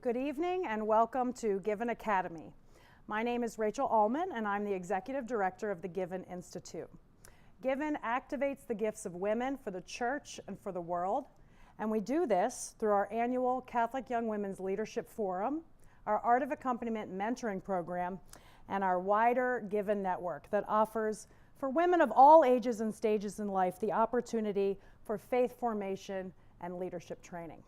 Good evening and welcome to Given Academy. My name is Rachel Allman and I'm the Executive Director of the Given Institute. Given activates the gifts of women for the church and for the world, and we do this through our annual Catholic Young Women's Leadership Forum, our Art of Accompaniment mentoring program, and our wider Given network that offers for women of all ages and stages in life the opportunity for faith formation and leadership training.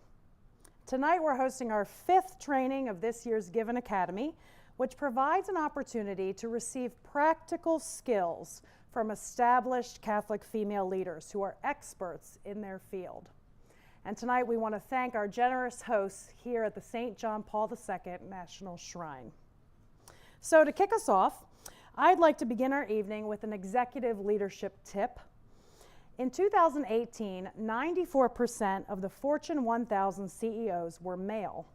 Tonight we're hosting our 5th training of this year's Given Academy, which provides an opportunity to receive practical skills from established Catholic female leaders who are experts in their field. And tonight we want to thank our generous hosts here at the St. John Paul II National Shrine. So to kick us off, I'd like to begin our evening with an executive leadership tip. In 2018, 94% of the Fortune 1000 CEOs were male.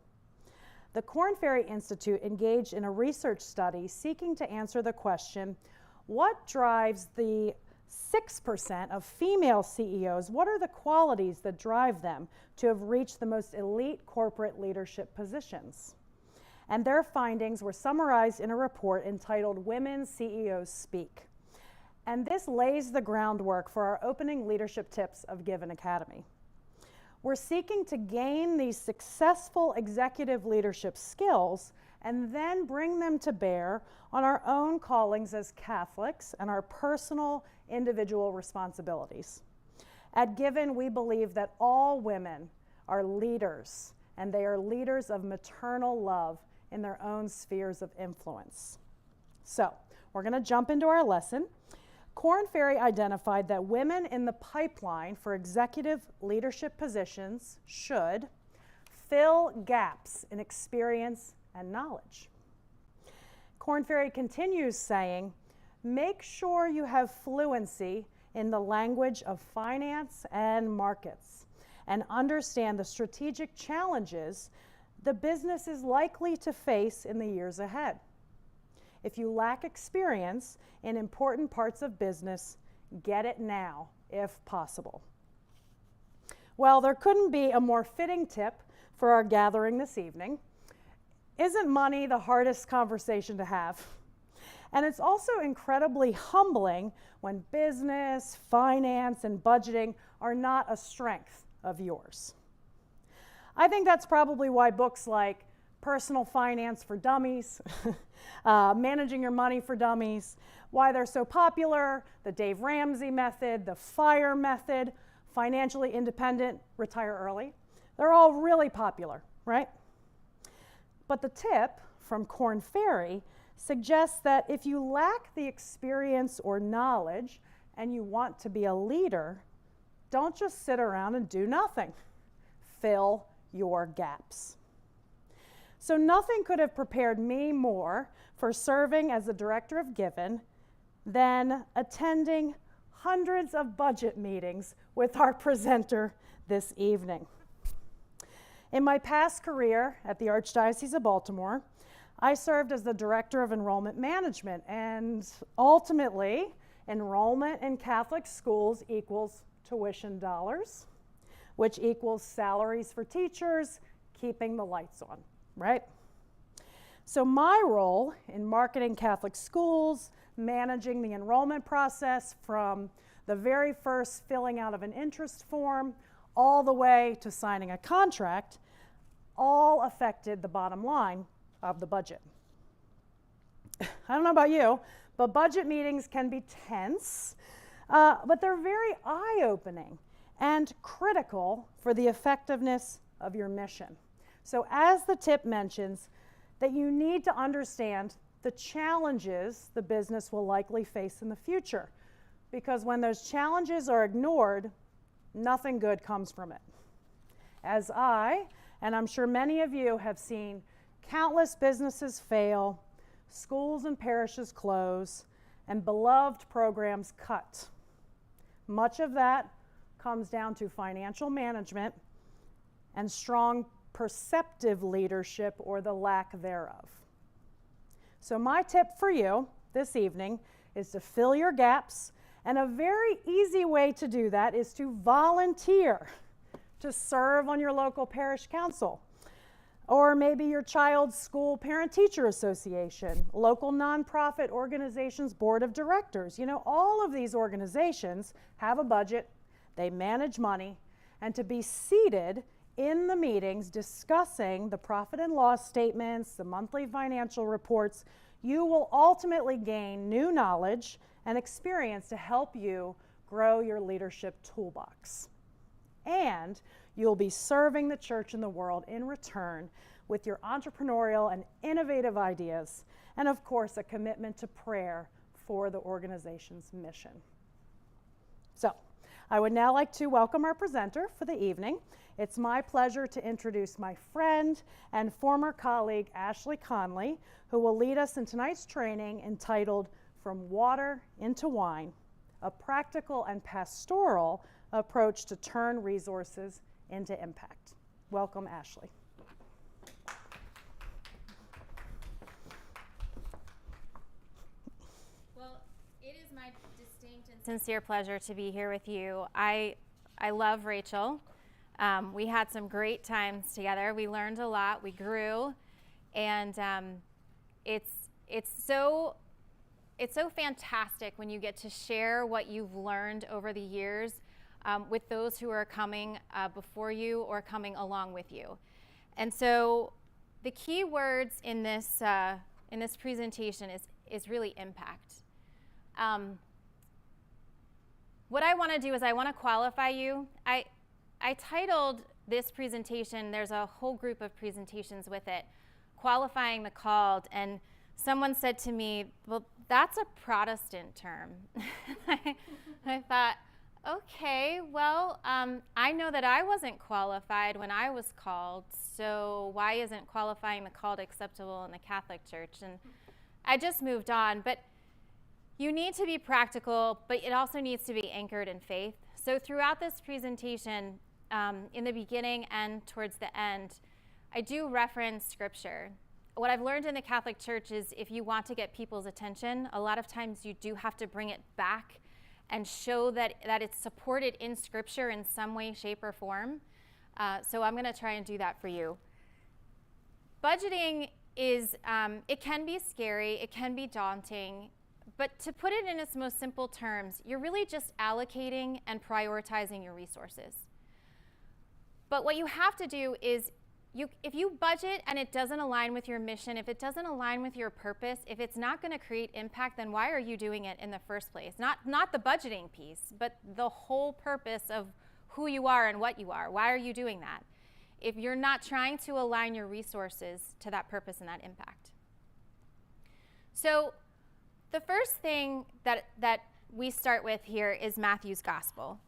The Korn Ferry Institute engaged in a research study seeking to answer the question, what drives the 6% of female CEOs? What are the qualities that drive them to have reached the most elite corporate leadership positions? And their findings were summarized in a report entitled Women CEOs Speak. And this lays the groundwork for our opening leadership tips of Given Academy. We're seeking to gain these successful executive leadership skills and then bring them to bear on our own callings as Catholics and our personal individual responsibilities. At Given, we believe that all women are leaders, and they are leaders of maternal love in their own spheres of influence. So, we're going to jump into our lesson. Korn Ferry identified that women in the pipeline for executive leadership positions should fill gaps in experience and knowledge. Korn Ferry continues saying, make sure you have fluency in the language of finance and markets and understand the strategic challenges the business is likely to face in the years ahead. If you lack experience in important parts of business, get it now, if possible. Well, there couldn't be a more fitting tip for our gathering this evening. Isn't money the hardest conversation to have? And it's also incredibly humbling when business, finance, and budgeting are not a strength of yours. I think that's probably why books like Personal Finance for Dummies, Managing Your Money for Dummies, why they're so popular, the Dave Ramsey method, the FIRE method, Financially Independent, Retire Early. They're all really popular, right? But the tip from Korn Ferry suggests that if you lack the experience or knowledge and you want to be a leader, don't just sit around and do nothing. Fill your gaps. So nothing could have prepared me more for serving as the director of Given than attending hundreds of budget meetings with our presenter this evening. In my past career at the Archdiocese of Baltimore, I served as the director of enrollment management, and ultimately, enrollment in Catholic schools equals tuition dollars, which equals salaries for teachers, keeping the lights on. Right? So my role in marketing Catholic schools, managing the enrollment process from the very first filling out of an interest form all the way to signing a contract, all affected the bottom line of the budget. I don't know about you, but budget meetings can be tense, but they're very eye-opening and critical for the effectiveness of your mission. So as the tip mentions, that you need to understand the challenges the business will likely face in the future, because when those challenges are ignored, nothing good comes from it. As I, and I'm sure many of you, have seen countless businesses fail, schools and parishes close, and beloved programs cut. Much of that comes down to financial management and strong perceptive leadership or the lack thereof. So my tip for you this evening is to fill your gaps, and a very easy way to do that is to volunteer to serve on your local parish council Or maybe your child's school parent-teacher association, local nonprofit organizations, board of directors. You know, all of these organizations have a budget, they manage money, and to be seated in the meetings discussing the profit and loss statements, the monthly financial reports, you will ultimately gain new knowledge and experience to help you grow your leadership toolbox. And you'll be serving the church and the world in return with your entrepreneurial and innovative ideas, and of course, a commitment to prayer for the organization's mission. So, I would now like to welcome our presenter for the evening. It's my pleasure to introduce my friend and former colleague, Ashley Conley, who will lead us in tonight's training entitled From Water into Wine, a Practical and Pastoral Approach to Turn Resources into Impact. Welcome, Ashley. Well, it is my distinct and sincere pleasure to be here with you. I love Rachel. We had some great times together. We learned a lot. We grew, and it's so fantastic when you get to share what you've learned over the years with those who are coming before you or coming along with you. And so the key words in this presentation is really impact. What I want to do is I want to qualify you. I titled this presentation, there's a whole group of presentations with it, Qualifying the Called, and someone said to me, well, that's a Protestant term. I thought, okay, well, I know that I wasn't qualified when I was called, so why isn't qualifying the called acceptable in the Catholic Church? And I just moved on. But you need to be practical, but it also needs to be anchored in faith. So throughout this presentation, in the beginning and towards the end, I do reference scripture. What I've learned in the Catholic Church is if you want to get people's attention, a lot of times you do have to bring it back and show that it's supported in scripture in some way, shape, or form. So I'm going to try and do that for you. Budgeting is, it can be scary, it can be daunting, but to put it in its most simple terms, you're really just allocating and prioritizing your resources. But what you have to do is, if you budget and it doesn't align with your mission, if it doesn't align with your purpose, if it's not going to create impact, then why are you doing it in the first place? Not the budgeting piece, but the whole purpose of who you are and what you are. Why are you doing that? If you're not trying to align your resources to that purpose and that impact. So the first thing that we start with here is Matthew's gospel.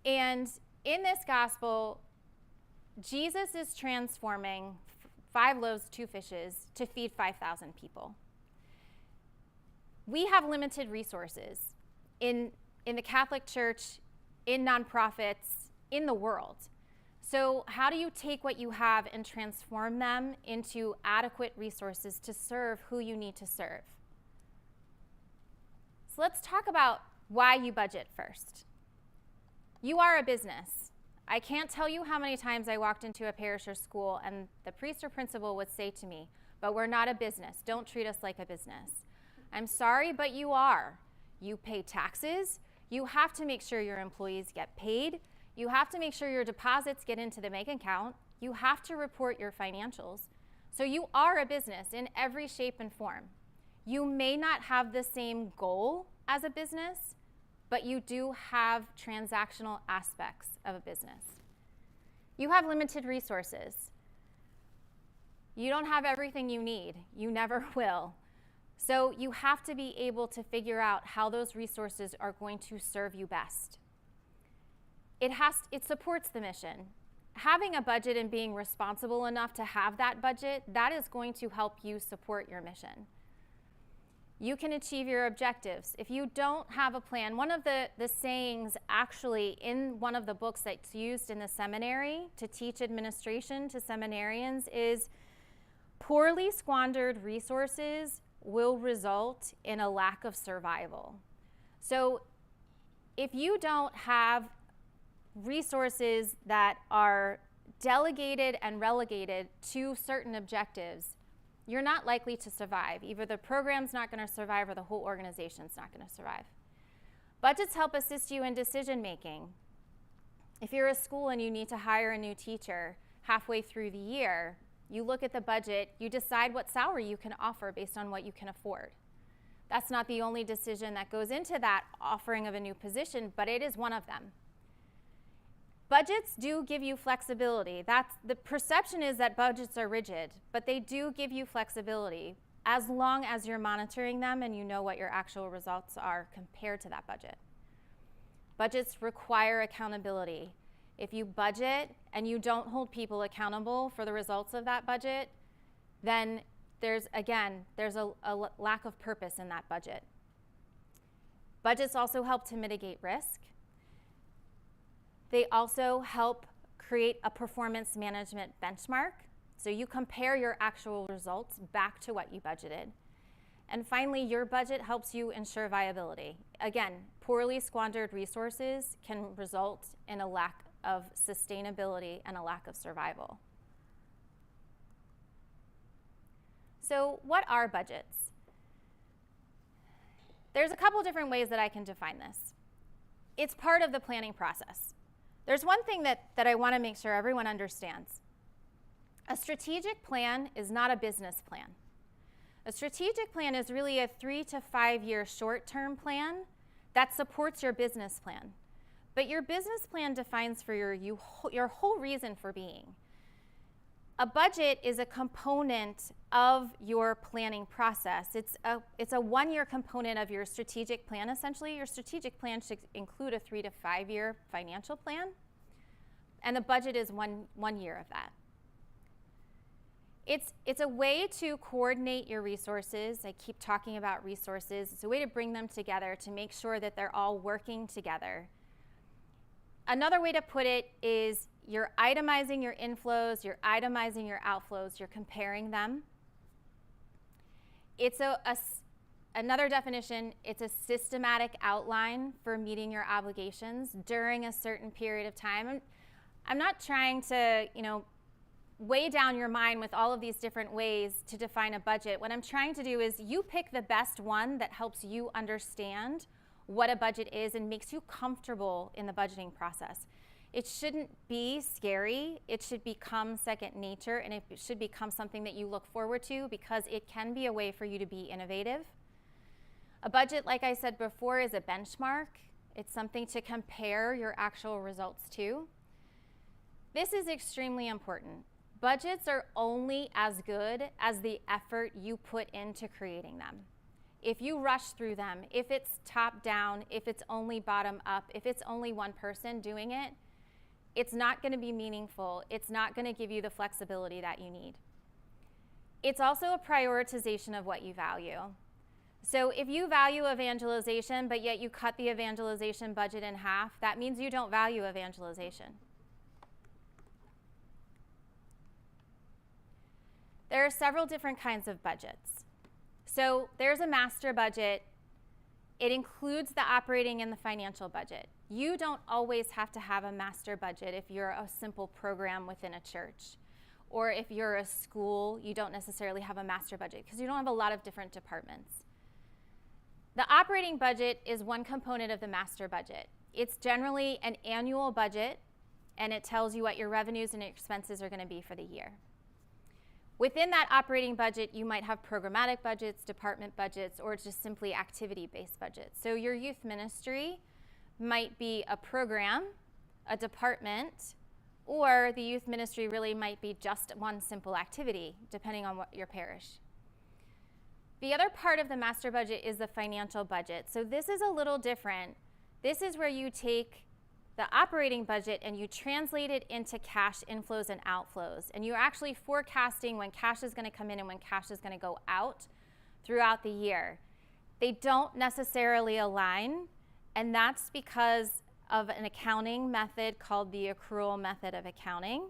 And in this gospel, Jesus is transforming 5 loaves, 2 fishes to feed 5,000 people. We have limited resources in the Catholic Church, in nonprofits, in the world. So how do you take what you have and transform them into adequate resources to serve who you need to serve? So let's talk about why you budget first. You are a business. I can't tell you how many times I walked into a parish or school and the priest or principal would say to me, but we're not a business. Don't treat us like a business. I'm sorry, but you are. You pay taxes. You have to make sure your employees get paid. You have to make sure your deposits get into the bank account. You have to report your financials. So you are a business in every shape and form. You may not have the same goal as a business, but you do have transactional aspects of a business. You have limited resources. You don't have everything you need. You never will. So you have to be able to figure out how those resources are going to serve you best. It supports the mission. Having a budget and being responsible enough to have that budget, that is going to help you support your mission. You can achieve your objectives. If you don't have a plan, one of the sayings actually in one of the books that's used in the seminary to teach administration to seminarians is, poorly squandered resources will result in a lack of survival. So if you don't have resources that are delegated and relegated to certain objectives, you're not likely to survive. Either the program's not going to survive or the whole organization's not going to survive. Budgets help assist you in decision making. If you're a school and you need to hire a new teacher halfway through the year, you look at the budget, you decide what salary you can offer based on what you can afford. That's not the only decision that goes into that offering of a new position, but it is one of them. Budgets do give you flexibility. The perception is that budgets are rigid, but they do give you flexibility as long as you're monitoring them and you know what your actual results are compared to that budget. Budgets require accountability. If you budget and you don't hold people accountable for the results of that budget, then there's a lack of purpose in that budget. Budgets also help to mitigate risk. They also help create a performance management benchmark. So you compare your actual results back to what you budgeted. And finally, your budget helps you ensure viability. Again, poorly squandered resources can result in a lack of sustainability and a lack of survival. So what are budgets? There's a couple different ways that I can define this. It's part of the planning process. There's one thing that I want to make sure everyone understands. A strategic plan is not a business plan. A strategic plan is really a 3 to 5 year short-term plan that supports your business plan. But your business plan defines for your whole reason for being. A budget is a component of your planning process. It's a 1 year component of your strategic plan, essentially. Your strategic plan should include a 3 to 5 year financial plan, and the budget is one year of that. It's a way to coordinate your resources. I keep talking about resources. It's a way to bring them together to make sure that they're all working together. Another way to put it is you're itemizing your inflows, you're itemizing your outflows, you're comparing them. It's another definition, it's a systematic outline for meeting your obligations during a certain period of time. I'm not trying to, weigh down your mind with all of these different ways to define a budget. What I'm trying to do is you pick the best one that helps you understand what a budget is and makes you comfortable in the budgeting process. It shouldn't be scary. It should become second nature, and it should become something that you look forward to because it can be a way for you to be innovative. A budget, like I said before, is a benchmark. It's something to compare your actual results to. This is extremely important. Budgets are only as good as the effort you put into creating them. If you rush through them, if it's top down, if it's only bottom up, if it's only one person doing it, it's not going to be meaningful. It's not going to give you the flexibility that you need. It's also a prioritization of what you value. So if you value evangelization, but yet you cut the evangelization budget in half, that means you don't value evangelization. There are several different kinds of budgets. So there's a master budget. It includes the operating and the financial budget. You don't always have to have a master budget if you're a simple program within a church. Or if you're a school, you don't necessarily have a master budget because you don't have a lot of different departments. The operating budget is one component of the master budget. It's generally an annual budget, and it tells you what your revenues and expenses are going to be for the year. Within that operating budget, you might have programmatic budgets, department budgets, or just simply activity-based budgets. So your youth ministry might be a program, a department, or the youth ministry really might be just one simple activity, depending on what your parish. The other part of the master budget is the financial budget. So this is a little different. This is where you take the operating budget and you translate it into cash inflows and outflows. And you're actually forecasting when cash is going to come in and when cash is going to go out throughout the year. They don't necessarily align, and that's because of an accounting method called the accrual method of accounting.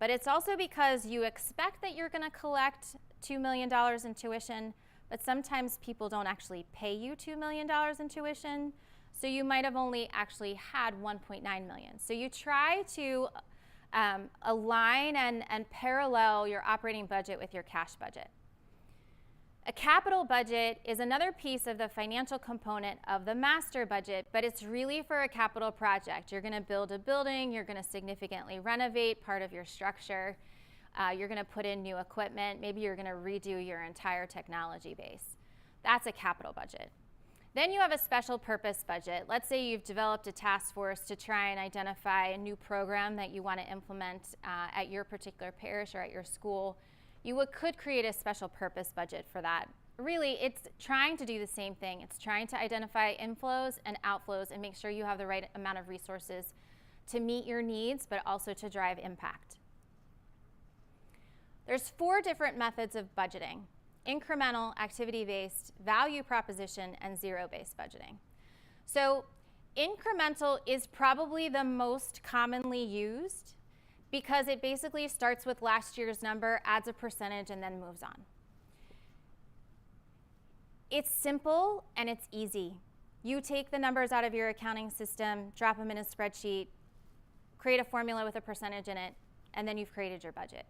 But it's also because you expect that you're going to collect $2 million in tuition, but sometimes people don't actually pay you $2 million in tuition. So you might have only actually had $1.9 million. So you try to align and parallel your operating budget with your cash budget. A capital budget is another piece of the financial component of the master budget, but it's really for a capital project. You're going to build a building, you're going to significantly renovate part of your structure, you're going to put in new equipment, maybe you're going to redo your entire technology base. That's a capital budget. Then you have a special purpose budget. Let's say you've developed a task force to try and identify a new program that you want to implement at your particular parish or at your school. You could create a special purpose budget for that. Really, it's trying to do the same thing. It's trying to identify inflows and outflows and make sure you have the right amount of resources to meet your needs, but also to drive impact. There's 4 different methods of budgeting: incremental, activity-based, value proposition, and zero-based budgeting. So incremental is probably the most commonly used because it basically starts with last year's number, adds a percentage, and then moves on. It's simple and it's easy. You take the numbers out of your accounting system, drop them in a spreadsheet, create a formula with a percentage in it, and then you've created your budget.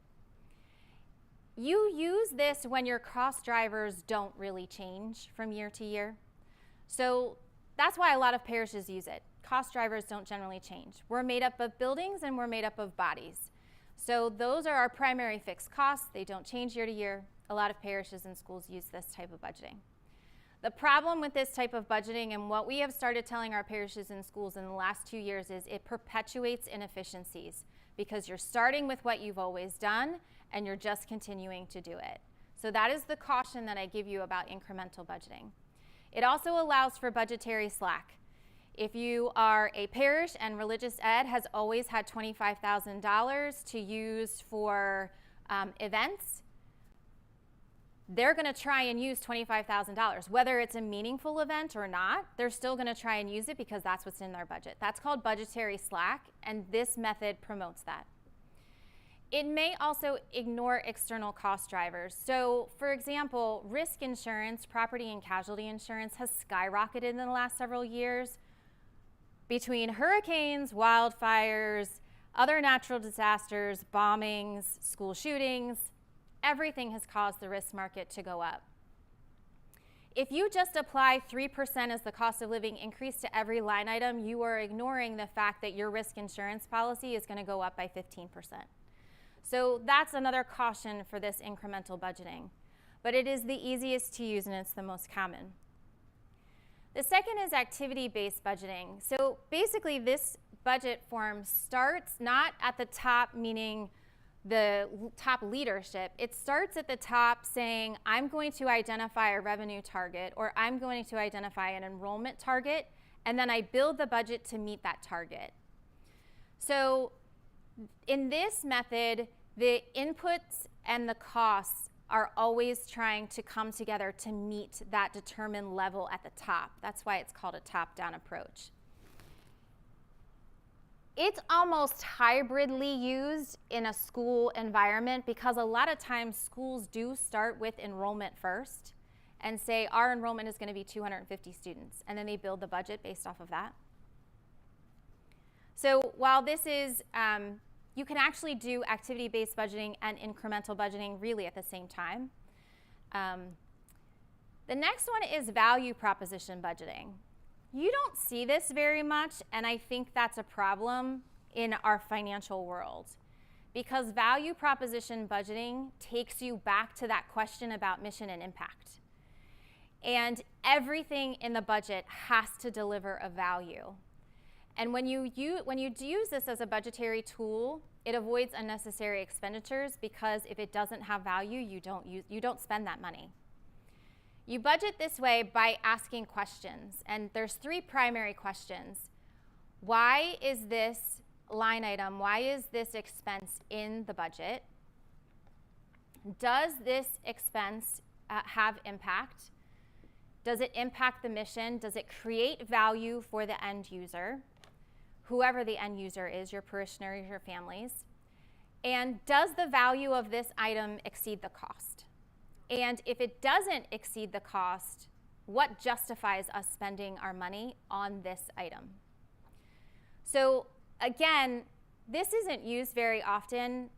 You use this when your cost drivers don't really change from year to year. So that's why a lot of parishes use it. Cost drivers don't generally change. We're made up of buildings and we're made up of bodies. So those are our primary fixed costs. They don't change year to year. A lot of parishes and schools use this type of budgeting. The problem with this type of budgeting and what we have started telling our parishes and schools in the last 2 years is it perpetuates inefficiencies because you're starting with what you've always done and you're just continuing to do it. So that is the caution that I give you about incremental budgeting. It also allows for budgetary slack. If you are a parish and religious ed has always had $25,000 to use for events, they're going to try and use $25,000. Whether it's a meaningful event or not, they're still going to try and use it because that's what's in their budget. That's called budgetary slack, and this method promotes that. It may also ignore external cost drivers. So, for example, risk insurance, property and casualty insurance, has skyrocketed in the last several years. Between hurricanes, wildfires, other natural disasters, bombings, school shootings, everything has caused the risk market to go up. If you just apply 3% as the cost of living increase to every line item, you are ignoring the fact that your risk insurance policy is going to go up by 15%. So that's another caution for this incremental budgeting. But it is the easiest to use and it's the most common. The second is activity-based budgeting. So basically this budget form starts not at the top, meaning the top leadership. It starts at the top saying, I'm going to identify a revenue target or I'm going to identify an enrollment target, and then I build the budget to meet that target. So in this method, the inputs and the costs are always trying to come together to meet that determined level at the top. That's why it's called a top-down approach. It's almost hybridly used in a school environment because a lot of times schools do start with enrollment first and say our enrollment is going to be 250 students, and then they build the budget based off of that. So while this is, you can actually do activity-based budgeting and incremental budgeting really at the same time. The next one is value proposition budgeting. You don't see this very much, and I think that's a problem in our financial world because value proposition budgeting takes you back to that question about mission and impact. And everything in the budget has to deliver a value. And when you use this as a budgetary tool, it avoids unnecessary expenditures because if it doesn't have value, you don't spend that money. You budget this way by asking questions, and there's 3 primary questions. Why is this line item, why is this expense in the budget? Does this expense have impact? Does it impact the mission? Does it create value for the end user, whoever the end user is, your parishioners, your families? And does the value of this item exceed the cost? And if it doesn't exceed the cost, what justifies us spending our money on this item? So again, This isn't used very often.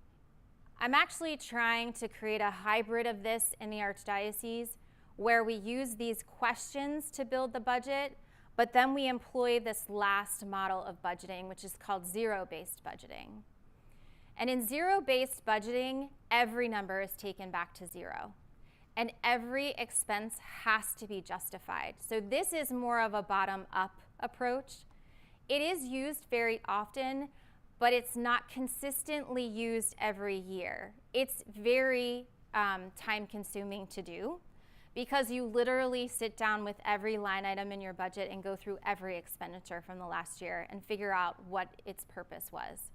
I'm actually trying to create a hybrid of this in the Archdiocese where we use these questions to build the budget, but then we employ this last model of budgeting, which is called zero-based budgeting. And in zero-based budgeting, every number is taken back to zero, and every expense has to be justified. So this is more of a bottom-up approach. It is used very often, but it's not consistently used every year. It's very time-consuming to do because you literally sit down with every line item in your budget and go through every expenditure from the last year and figure out what its purpose was.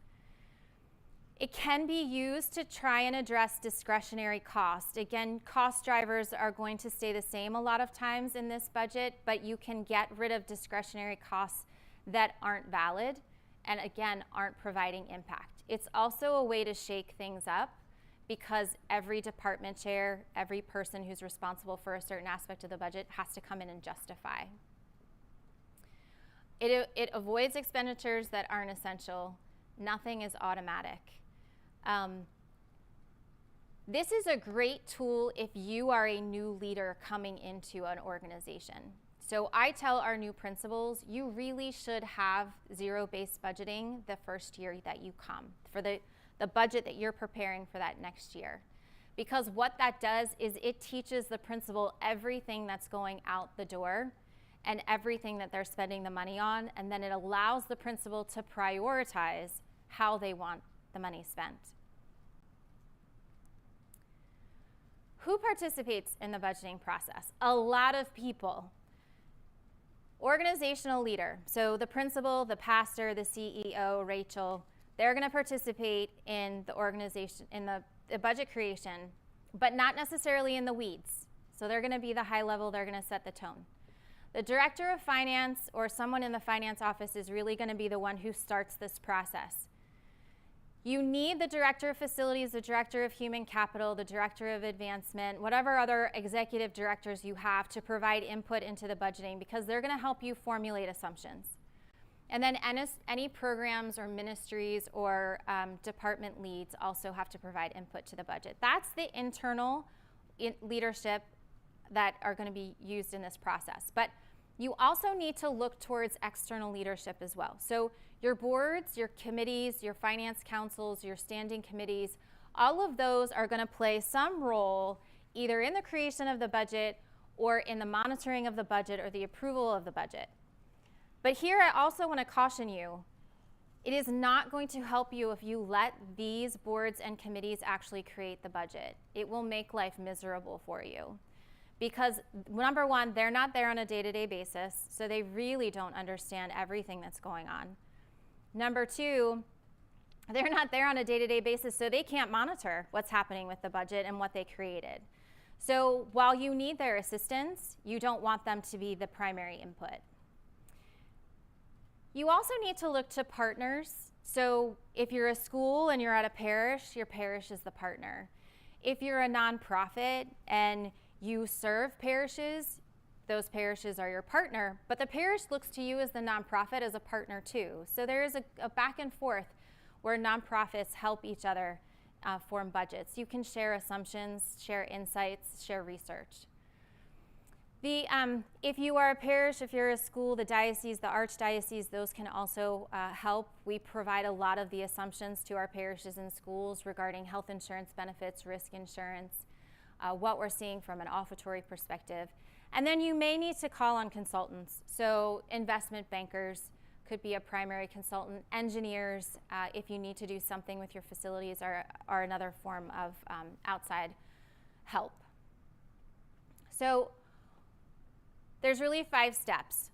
It can be used to try and address discretionary cost. Again, cost drivers are going to stay the same a lot of times in this budget, but you can get rid of discretionary costs that aren't valid and again, aren't providing impact. It's also a way to shake things up because every department chair, every person who's responsible for a certain aspect of the budget has to come in and justify. It avoids expenditures that aren't essential. Nothing is automatic. This is a great tool if you are a new leader coming into an organization. So I tell our new principals, you really should have zero-based budgeting the first year that you come for the budget that you're preparing for that next year. Because what that does is it teaches the principal everything that's going out the door and everything that they're spending the money on, and then it allows the principal to prioritize how they want the money spent. Who participates in the budgeting process? A lot of people. Organizational leader, so the principal, the pastor, the CEO, Rachel, they're going to participate in the organization, in the budget creation, but not necessarily in the weeds. So they're going to be the high level, they're going to set the tone. The director of finance or someone in the finance office is really going to be the one who starts this process. You need the director of facilities, the director of human capital, the director of advancement, whatever other executive directors you have to provide input into the budgeting because they're going to help you formulate assumptions. And then any programs or ministries or department leads also have to provide input to the budget. That's the internal leadership that are going to be used in this process. But you also need to look towards external leadership as well. So your boards, your committees, your finance councils, your standing committees, all of those are going to play some role either in the creation of the budget or in the monitoring of the budget or the approval of the budget. But here I also want to caution you, it is not going to help you if you let these boards and committees actually create the budget. It will make life miserable for you. Because number one, they're not there on a day-to-day basis, so they really don't understand everything that's going on. Number two, they're not there on a day-to-day basis, so they can't monitor what's happening with the budget and what they created. So while you need their assistance, you don't want them to be the primary input. You also need to look to partners. So if you're a school and you're at a parish, your parish is the partner. If you're a nonprofit and you serve parishes, those parishes are your partner, but the parish looks to you as the nonprofit as a partner too. So there is a back and forth where nonprofits help each other form budgets. You can share assumptions, share insights, share research. If you are a parish, if you're a school, the diocese, the archdiocese, those can also help. We provide a lot of the assumptions to our parishes and schools regarding health insurance benefits, risk insurance, what we're seeing from an offertory perspective. And then you may need to call on consultants. So investment bankers could be a primary consultant. Engineers, if you need to do something with your facilities, are another form of outside help. So there's really 5 steps.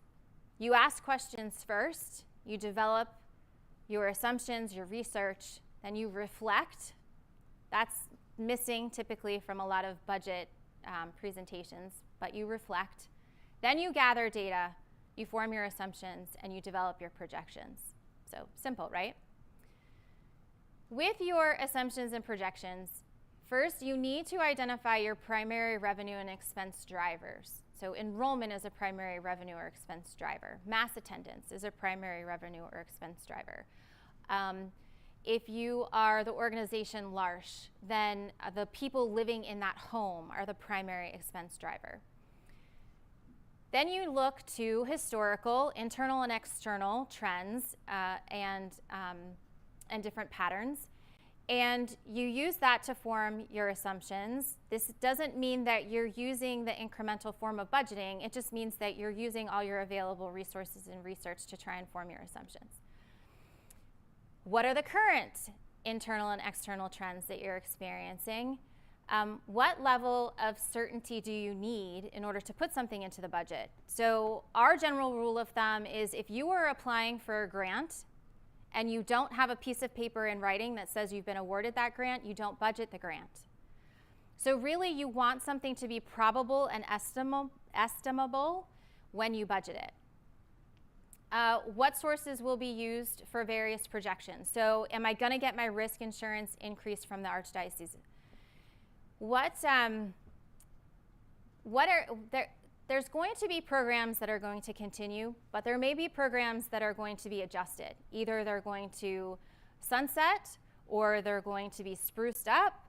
You ask questions first, you develop your assumptions, your research, then you reflect. That's missing typically from a lot of budget presentations, but you reflect. Then you gather data, you form your assumptions, and you develop your projections. So simple, right? With your assumptions and projections, first you need to identify your primary revenue and expense drivers. So enrollment is a primary revenue or expense driver. Mass attendance is a primary revenue or expense driver. If you are the organization L'Arche, then the people living in that home are the primary expense driver. Then you look to historical, internal and external trends and different patterns, and you use that to form your assumptions. This doesn't mean that you're using the incremental form of budgeting. It just means that you're using all your available resources and research to try and form your assumptions. What are the current internal and external trends that you're experiencing? What level of certainty do you need in order to put something into the budget? So our general rule of thumb is if you are applying for a grant and you don't have a piece of paper in writing that says you've been awarded that grant, you don't budget the grant. So really you want something to be probable and estimable when you budget it. What sources will be used for various projections? So am I going to get my risk insurance increase from the Archdiocese? There's going to be programs that are going to continue, but there may be programs that are going to be adjusted. Either they're going to sunset, or they're going to be spruced up,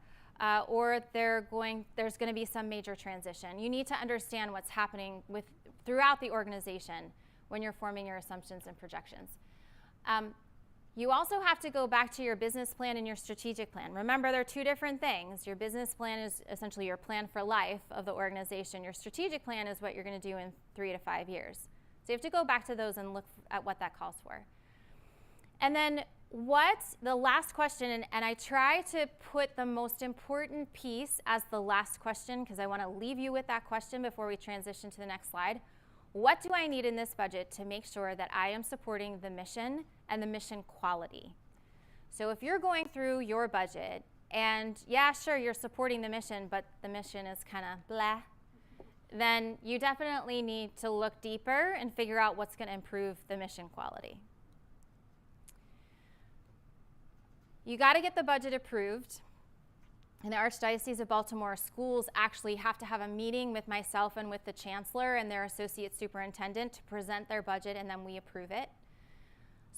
or there's going to be some major transition. You need to understand what's happening throughout the organization when you're forming your assumptions and projections. You also have to go back to your business plan and your strategic plan. Remember, they're two different things. Your business plan is essentially your plan for life of the organization. Your strategic plan is what you're going to do in 3 to 5 years. So you have to go back to those and look at what that calls for. And then the last question, and I try to put the most important piece as the last question because I want to leave you with that question before we transition to the next slide. What do I need in this budget to make sure that I am supporting the mission and the mission quality? So if you're going through your budget and yeah, sure, you're supporting the mission, but the mission is kind of blah, then you definitely need to look deeper and figure out what's going to improve the mission quality. You got to get the budget approved. In the Archdiocese of Baltimore, schools actually have to have a meeting with myself and with the chancellor and their associate superintendent to present their budget, and then we approve it.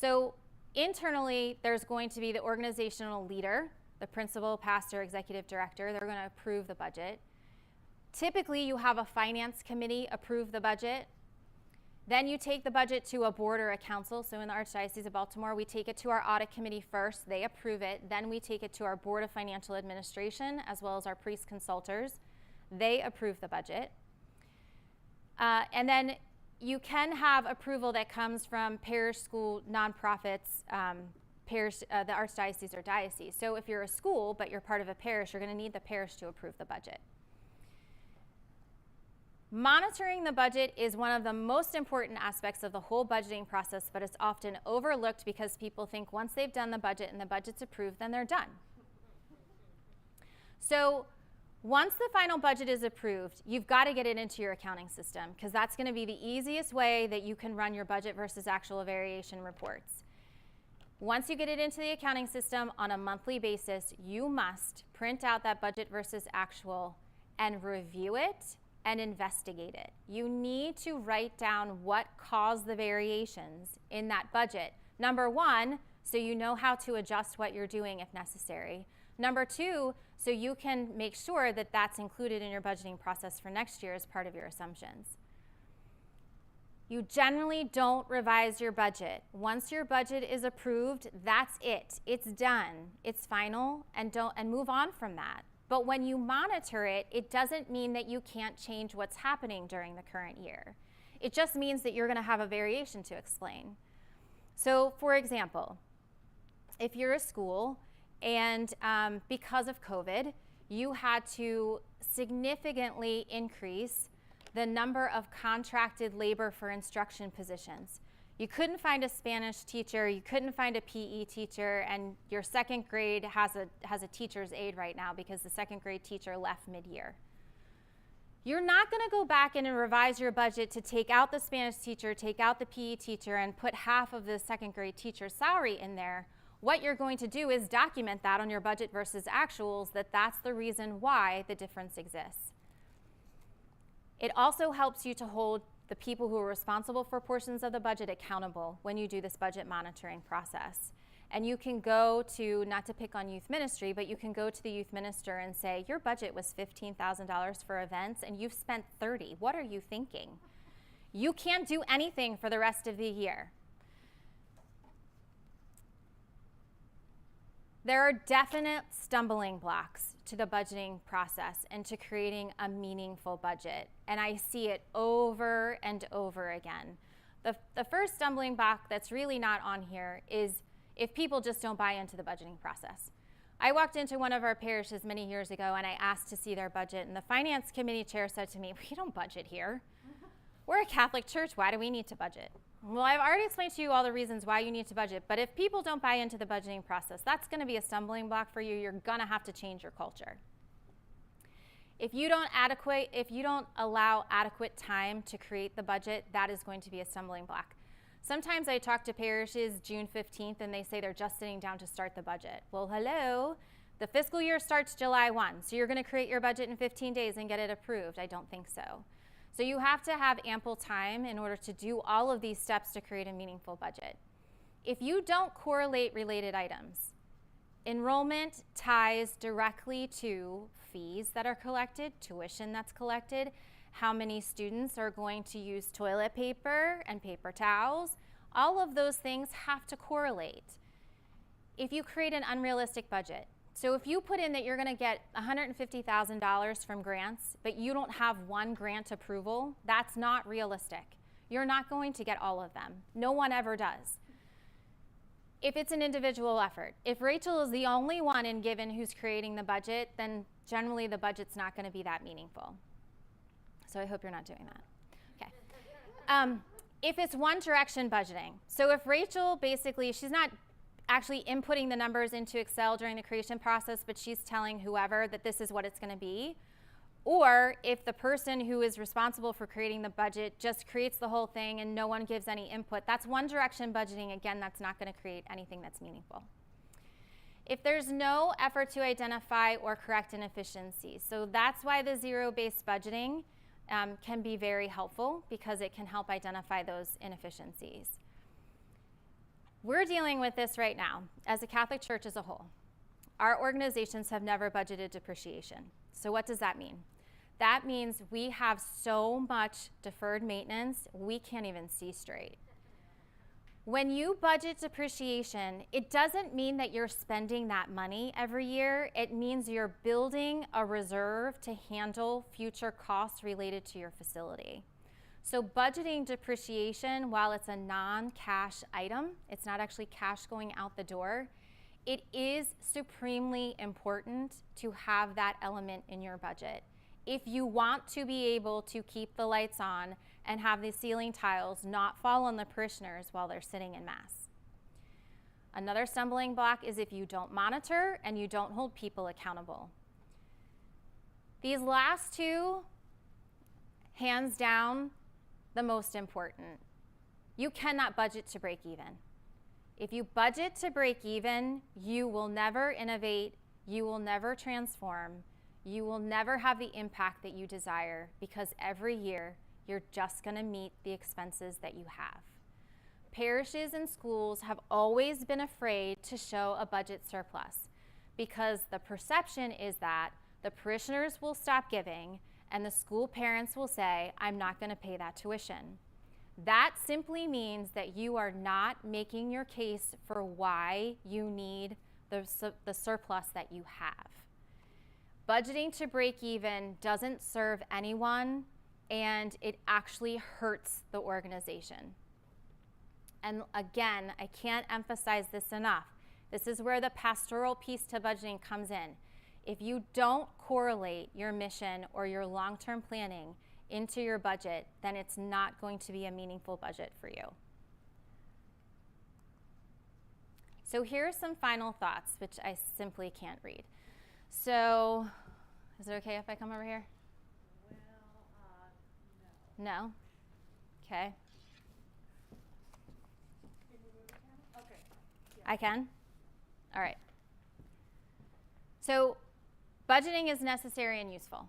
So internally, there's going to be the organizational leader, the principal, pastor, executive director. They're going to approve the budget. Typically, you have a finance committee approve the budget. Then you take the budget to a board or a council. So in the Archdiocese of Baltimore, we take it to our audit committee first. They approve it. Then we take it to our Board of Financial Administration, as well as our priest consultors. They approve the budget. And then you can have approval that comes from parish, school, nonprofits, parish, the Archdiocese or diocese. So if you're a school, but you're part of a parish, you're going to need the parish to approve the budget. Monitoring the budget is one of the most important aspects of the whole budgeting process, but it's often overlooked because people think once they've done the budget and the budget's approved, then they're done. So once the final budget is approved, you've got to get it into your accounting system because that's going to be the easiest way that you can run your budget versus actual variation reports. Once you get it into the accounting system on a monthly basis, you must print out that budget versus actual and review it and investigate it. You need to write down what caused the variations in that budget. Number one, so you know how to adjust what you're doing if necessary. Number two, so you can make sure that that's included in your budgeting process for next year as part of your assumptions. You generally don't revise your budget. Once your budget is approved, that's it. It's done. It's final, and move on from that. But when you monitor it, it doesn't mean that you can't change what's happening during the current year. It just means that you're going to have a variation to explain. So, for example, if you're a school and because of COVID, you had to significantly increase the number of contracted labor for instruction positions. You couldn't find a Spanish teacher, you couldn't find a PE teacher, and your second grade has a teacher's aide right now because the second grade teacher left mid-year. You're not going to go back in and revise your budget to take out the Spanish teacher, take out the PE teacher, and put half of the second grade teacher's salary in there. What you're going to do is document that on your budget versus actuals, that's the reason why the difference exists. It also helps you to hold the people who are responsible for portions of the budget accountable when you do this budget monitoring process. And you can go to, not to pick on youth ministry, but you can go to the youth minister and say, your budget was $15,000 for events and you've spent $30,000. What are you thinking? You can't do anything for the rest of the year. There are definite stumbling blocks to the budgeting process and to creating a meaningful budget. And I see it over and over again. The first stumbling block that's really not on here is if people just don't buy into the budgeting process. I walked into one of our parishes many years ago and I asked to see their budget, and the finance committee chair said to me, we don't budget here. We're a Catholic church, why do we need to budget? Well, I've already explained to you all the reasons why you need to budget, but if people don't buy into the budgeting process, that's gonna be a stumbling block for you. You're gonna have to change your culture. If you don't allow adequate time to create the budget, that is going to be a stumbling block. Sometimes I talk to parishes June 15th and they say they're just sitting down to start the budget. Well, hello, the fiscal year starts July 1, so you're gonna create your budget in 15 days and get it approved. I don't think so. So you have to have ample time in order to do all of these steps to create a meaningful budget. If you don't correlate related items, enrollment ties directly to fees that are collected, tuition that's collected, how many students are going to use toilet paper and paper towels. All of those things have to correlate. If you create an unrealistic budget, so if you put in that you're gonna get $150,000 from grants, but you don't have one grant approval, that's not realistic. You're not going to get all of them. No one ever does. If it's an individual effort, if Rachel is the only one in Given who's creating the budget, then generally the budget's not gonna be that meaningful. So I hope you're not doing that. Okay. If it's one direction budgeting, so if Rachel basically, she's not actually inputting the numbers into Excel during the creation process, but she's telling whoever that this is what it's gonna be, or if the person who is responsible for creating the budget just creates the whole thing and no one gives any input, that's one direction budgeting. Again, that's not gonna create anything that's meaningful. If there's no effort to identify or correct inefficiencies, so that's why the zero-based budgeting can be very helpful, because it can help identify those inefficiencies. We're dealing with this right now as a Catholic Church as a whole. Our organizations have never budgeted depreciation. So what does that mean? That means we have so much deferred maintenance, we can't even see straight. When you budget depreciation, it doesn't mean that you're spending that money every year. It means you're building a reserve to handle future costs related to your facility. So budgeting depreciation, while it's a non-cash item, it's not actually cash going out the door, it is supremely important to have that element in your budget. If you want to be able to keep the lights on and have the ceiling tiles not fall on the parishioners while they're sitting in Mass. Another stumbling block is if you don't monitor and you don't hold people accountable. These last two, hands down, the most important. You cannot budget to break even. If you budget to break even, you will never innovate, you will never transform, you will never have the impact that you desire, because every year you're just gonna meet the expenses that you have. Parishes and schools have always been afraid to show a budget surplus, because the perception is that the parishioners will stop giving and the school parents will say, I'm not gonna pay that tuition. That simply means that you are not making your case for why you need the surplus that you have. Budgeting to break even doesn't serve anyone, and it actually hurts the organization. And again, I can't emphasize this enough. This is where the pastoral piece to budgeting comes in. If you don't correlate your mission or your long-term planning into your budget, then it's not going to be a meaningful budget for you. So here are some final thoughts, which I simply can't read. So, is it okay if I come over here? Well, no. No? Okay. Can you move the camera? Okay. Yeah. I can? All right. So, budgeting is necessary and useful.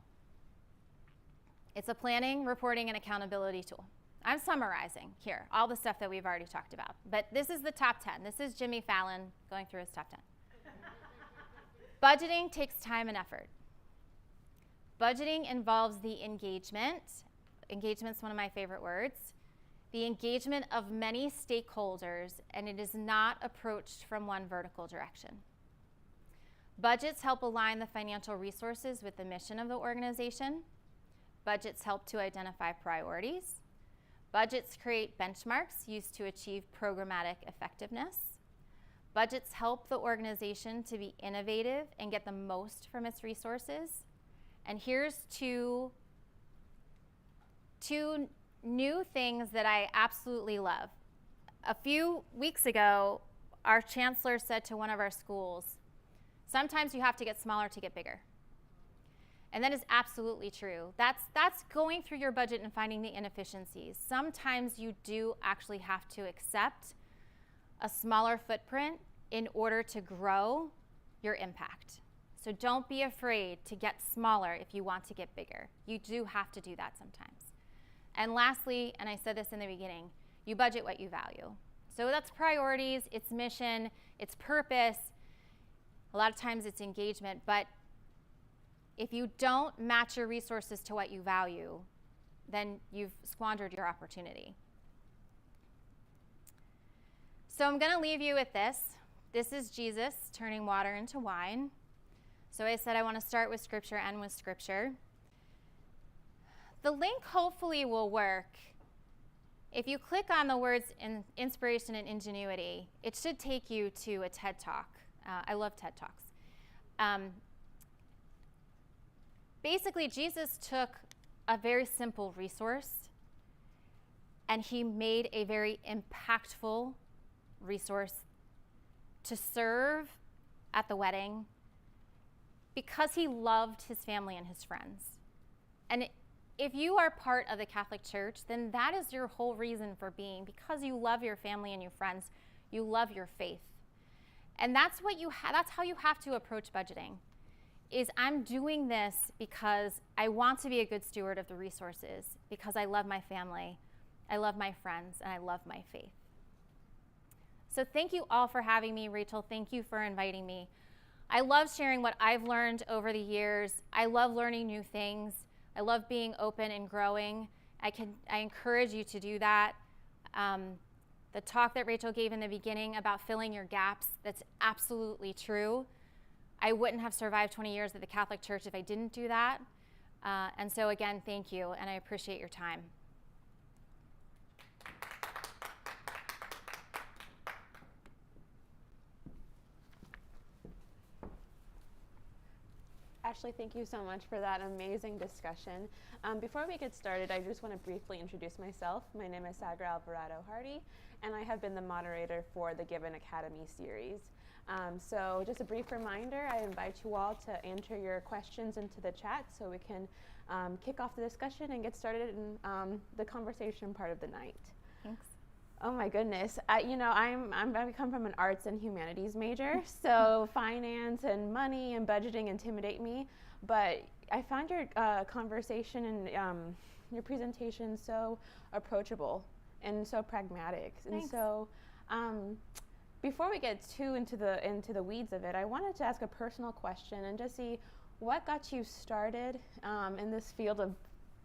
It's a planning, reporting, and accountability tool. I'm summarizing here, all the stuff that we've already talked about. But this is the top 10. This is Jimmy Fallon going through his top 10. Budgeting takes time and effort. Budgeting involves the engagement. Engagement's one of my favorite words. The engagement of many stakeholders, and it is not approached from one vertical direction. Budgets help align the financial resources with the mission of the organization. Budgets help to identify priorities. Budgets create benchmarks used to achieve programmatic effectiveness. Budgets help the organization to be innovative and get the most from its resources. And here's two new things that I absolutely love. A few weeks ago, our chancellor said to one of our schools, sometimes you have to get smaller to get bigger. And that is absolutely true. That's going through your budget and finding the inefficiencies. Sometimes you do actually have to accept a smaller footprint in order to grow your impact. So don't be afraid to get smaller if you want to get bigger. You do have to do that sometimes. And lastly, and I said this in the beginning, you budget what you value. So that's priorities, it's mission, it's purpose. A lot of times it's engagement, but if you don't match your resources to what you value, then you've squandered your opportunity. So I'm going to leave you with this. This is Jesus turning water into wine. So I said I want to start with Scripture, end with Scripture. The link hopefully will work. If you click on the words inspiration and ingenuity, it should take you to a TED Talk. I love TED Talks. Basically, Jesus took a very simple resource and he made a very impactful resource to serve at the wedding because he loved his family and his friends. And if you are part of the Catholic Church, then that is your whole reason for being, because you love your family and your friends, you love your faith. And that's how you have to approach budgeting. Is I'm doing this because I want to be a good steward of the resources, because I love my family, I love my friends, and I love my faith. So thank you all for having me. Rachel, thank you for inviting me. I love sharing what I've learned over the years. I love learning new things. I love being open and growing. I encourage you to do that. The talk that Rachel gave in the beginning about filling your gaps, that's absolutely true. I wouldn't have survived 20 years at the Catholic Church if I didn't do that. And so again, thank you, and I appreciate your time. Ashley, thank you so much for that amazing discussion. Before we get started, I just want to briefly introduce myself. My name is Sagra Alvarado-Hardy, and I have been the moderator for the Given Academy series. So just a brief reminder, I invite you all to enter your questions into the chat so we can kick off the discussion and get started in the conversation part of the night. Thanks. Oh my goodness. I come from an arts and humanities major, so finance and money and budgeting intimidate me, but I found your conversation and your presentation so approachable and so pragmatic. Thanks. And so before we get too into the weeds of it, I wanted to ask a personal question and just see what got you started in this field of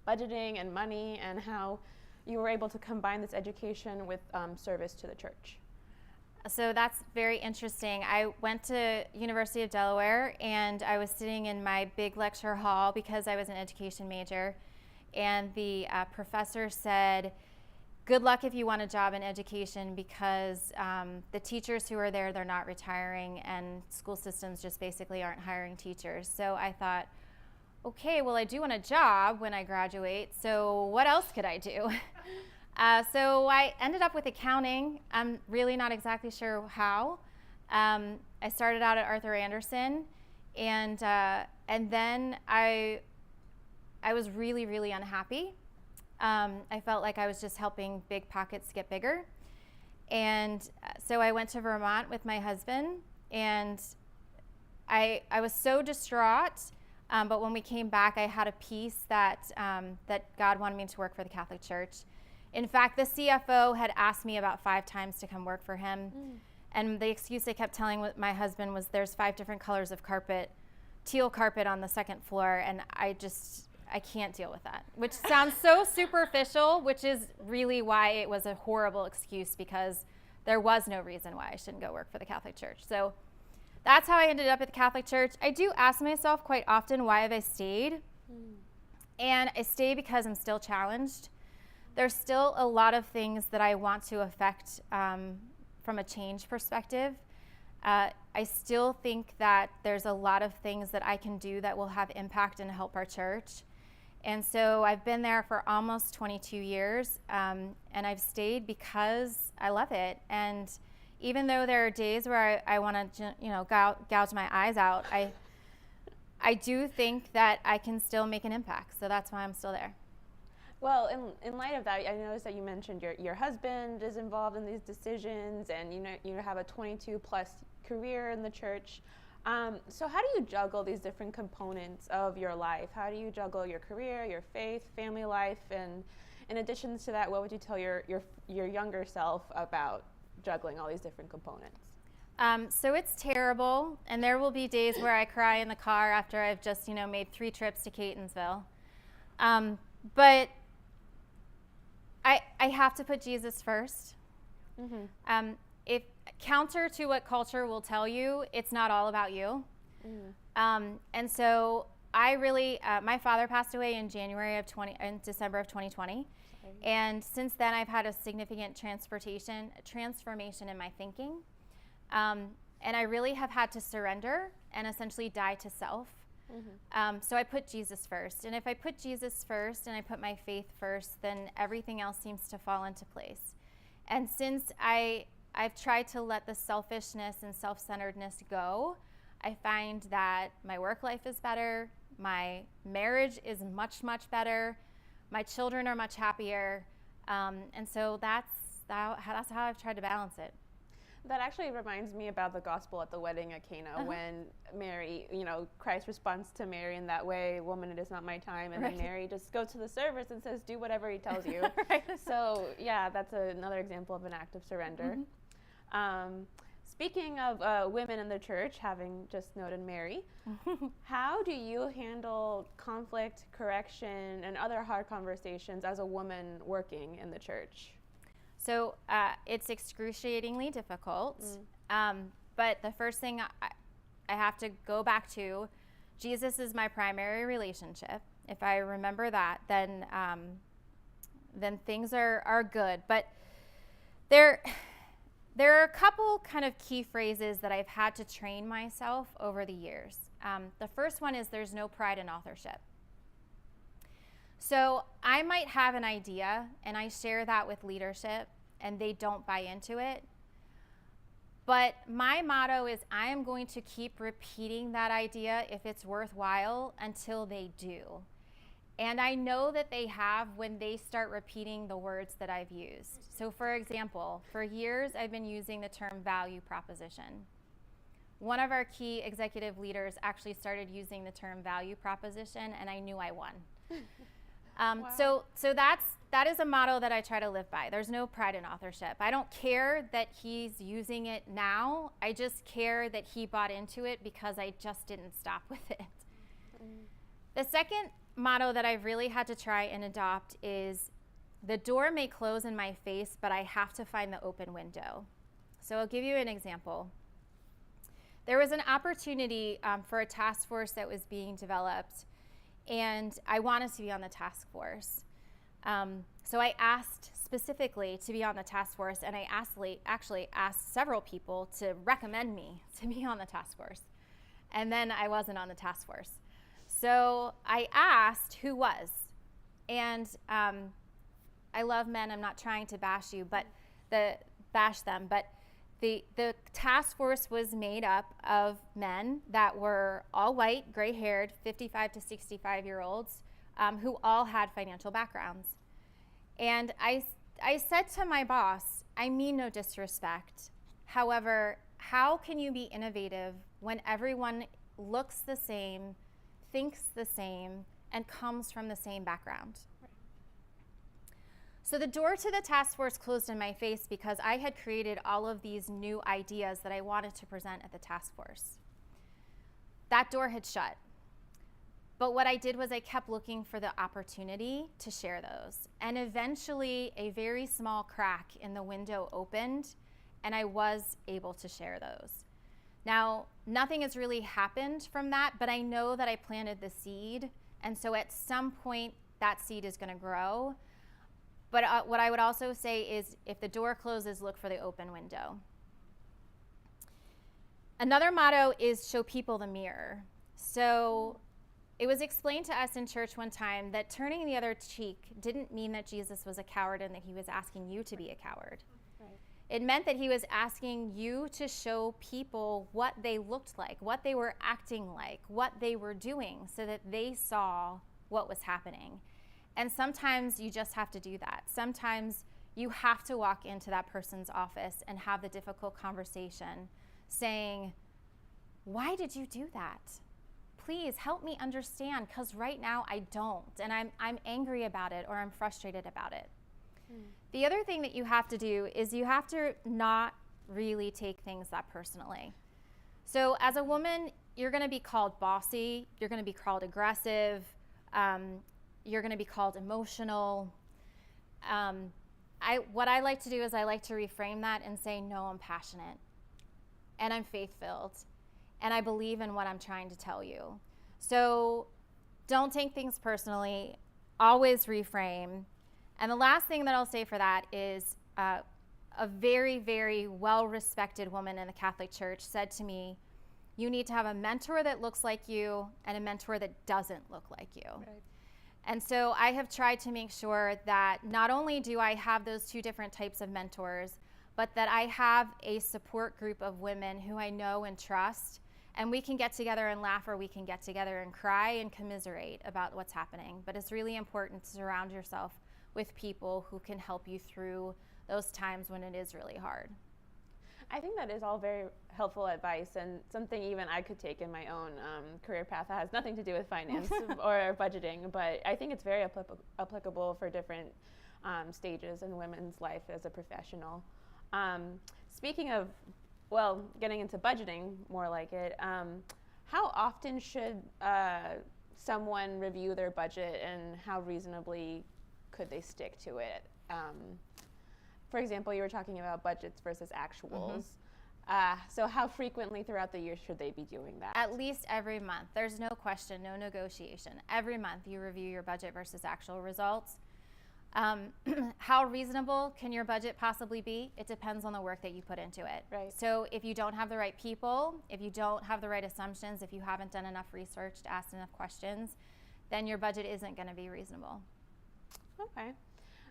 budgeting and money, and how you were able to combine this education with service to the church. So that's very interesting. I went to University of Delaware, and I was sitting in my big lecture hall because I was an education major, and the professor said, good luck if you want a job in education, because the teachers who are there, they're not retiring, and school systems just basically aren't hiring teachers. So I thought, okay, well, I do want a job when I graduate, so what else could I do? So I ended up with accounting. I'm really not exactly sure how. I started out at Arthur Andersen, and then I was really, really unhappy. I felt like I was just helping big pockets get bigger. And so I went to Vermont with my husband, and I was so distraught. But when we came back, I had a peace that God wanted me to work for the Catholic Church. In fact, the CFO had asked me about 5 times to come work for him. And the excuse they kept telling my husband was there's 5 different colors of carpet, teal carpet on the 2nd floor, and I can't deal with that, which sounds so superficial, which is really why it was a horrible excuse, because there was no reason why I shouldn't go work for the Catholic Church. So that's how I ended up at the Catholic Church. I do ask myself quite often, why have I stayed? And I stay because I'm still challenged. There's still a lot of things that I want to affect from a change perspective. I still think that there's a lot of things that I can do that will have impact and help our church. And so I've been there for almost 22 years, and I've stayed because I love it. And even though there are days where I want to, gouge my eyes out, I do think that I can still make an impact. So that's why I'm still there. Well, in light of that, I noticed that you mentioned your husband is involved in these decisions, and you have a 22-plus career in the church. So how do you juggle these different components of your life? How do you juggle your career, your faith, family life, and in addition to that, what would you tell your younger self about juggling all these different components? So it's terrible, and there will be days where I cry in the car after I've just made 3 trips to Catonsville. But I have to put Jesus first. If counter to what culture will tell you, it's not all about you. And so I really, my father passed away in December of 2020. Sorry. And since then I've had a significant transformation in my thinking. And I really have had to surrender and essentially die to self. So I put Jesus first. And if I put Jesus first and I put my faith first, then everything else seems to fall into place. And since I've tried to let the selfishness and self-centeredness go, I find that my work life is better, my marriage is much, much better, my children are much happier, and so that's how I've tried to balance it. That actually reminds me about the gospel at the wedding at Cana, when Mary, Christ responds to Mary in that way, woman, it is not my time. And then Mary just goes to the service and says, do whatever he tells you. So yeah, that's another example of an act of surrender. Speaking of women in the church, having just noted Mary, how do you handle conflict, correction, and other hard conversations as a woman working in the church? So it's excruciatingly difficult, but the first thing I have to go back to, Jesus is my primary relationship. If I remember that, then things are good. But there are a couple kind of key phrases that I've had to train myself over the years. The first one is there's no pride in authorship. So I might have an idea and I share that with leadership and they don't buy into it. But my motto is I am going to keep repeating that idea if it's worthwhile until they do. And I know that they have when they start repeating the words that I've used. So for example, for years I've been using the term value proposition. One of our key executive leaders actually started using the term value proposition and I knew I won. Wow. So that is a motto that I try to live by. There's no pride in authorship. I don't care that he's using it now. I just care that he bought into it because I just didn't stop with it. The second motto that I've really had to try and adopt is the door may close in my face, but I have to find the open window. So I'll give you an example. There was an opportunity for a task force that was being developed, and I wanted to be on the task force. So I asked specifically to be on the task force, and I actually asked several people to recommend me to be on the task force. And then I wasn't on the task force. So I asked who was. And I love men, I'm not trying to bash them, but the task force was made up of men that were all white, gray-haired, 55 to 65-year-olds who all had financial backgrounds. And I said to my boss, I mean no disrespect. However, how can you be innovative when everyone looks the same, thinks the same, and comes from the same background? Right. So the door to the task force closed in my face because I had created all of these new ideas that I wanted to present at the task force. That door had shut. But what I did was I kept looking for the opportunity to share those. And eventually a very small crack in the window opened and I was able to share those. Now, nothing has really happened from that, but I know that I planted the seed. And so at some point that seed is going to grow. But what I would also say is if the door closes, look for the open window. Another motto is show people the mirror. So it was explained to us in church one time that turning the other cheek didn't mean that Jesus was a coward and that he was asking you to be a coward. Right. It meant that he was asking you to show people what they looked like, what they were acting like, what they were doing, so that they saw what was happening. And sometimes you just have to do that. Sometimes you have to walk into that person's office and have the difficult conversation saying, why did you do that? Please help me understand, because right now I don't, and I'm angry about it or I'm frustrated about it. The other thing that you have to do is you have to not really take things that personally. So as a woman, you're going to be called bossy, you're going to be called aggressive, you're going to be called emotional. What I like to do is I like to reframe that and say, no, I'm passionate and I'm faith-filled and I believe in what I'm trying to tell you. So don't take things personally, always reframe. And the last thing that I'll say for that is a very, very well-respected woman in the Catholic Church said to me, you need to have a mentor that looks like you and a mentor that doesn't look like you. Right. And so I have tried to make sure that not only do I have those two different types of mentors, but that I have a support group of women who I know and trust, and we can get together and laugh, or we can get together and cry and commiserate about what's happening. But it's really important to surround yourself with people who can help you through those times when it is really hard. I think that is all very helpful advice and something even I could take in my own career path that has nothing to do with finance or budgeting, but I think it's very applicable for different stages in women's life as a professional. Speaking of, well, getting into budgeting, more like it, how often should someone review their budget and how reasonably could they stick to it? For example, you were talking about budgets versus actuals. So how frequently throughout the year should they be doing that? At least every month. There's no question, no negotiation. Every month you review your budget versus actual results. How reasonable can your budget possibly be? It depends on the work that you put into it. Right. So if you don't have the right people, if you don't have the right assumptions, if you haven't done enough research to ask enough questions, then your budget isn't going to be reasonable. Okay.